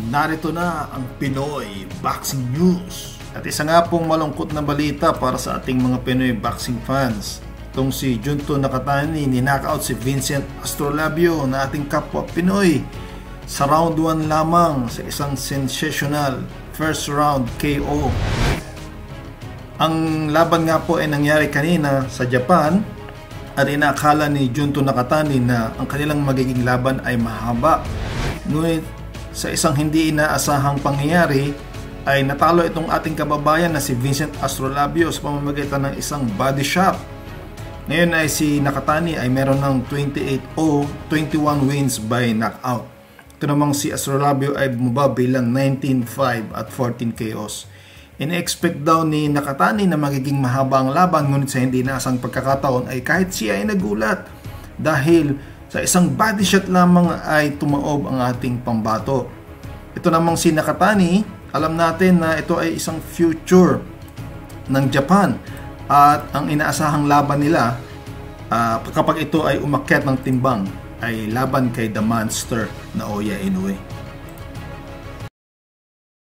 Narito na ang Pinoy Boxing News. At isa nga pong malungkot na balita para sa ating mga Pinoy boxing fans. Itong si Junto Nakatani, ninockout si Vincent Astrolabio na ating kapwa Pinoy sa round 1 lamang sa isang sensational first round KO. Ang laban nga po ay nangyari kanina sa Japan at inaakala ni Junto Nakatani na ang kanilang magiging laban ay mahaba. Ngunit sa isang hindi inaasahang pangyayari ay natalo itong ating kababayan na si Vincent Astrolabio sa pamamagitan ng isang body shot. Ngayon ay si Nakatani ay meron ng 28-0, 21 wins by knockout. Ito namang si Astrolabio ay bumaba bilang 19-5 at 14 KOs. In-expect daw ni Nakatani na magiging mahaba ang laban, ngunit sa hindi inaasang pagkakataon ay kahit siya ay nagulat dahil sa isang body shot lamang ay tumaob ang ating pambato. Ito namang si Nakatani, alam natin na ito ay isang future ng Japan at ang inaasahang laban nila kapag ito ay umakyat ng timbang ay laban kay The Monster na Oya Inoue.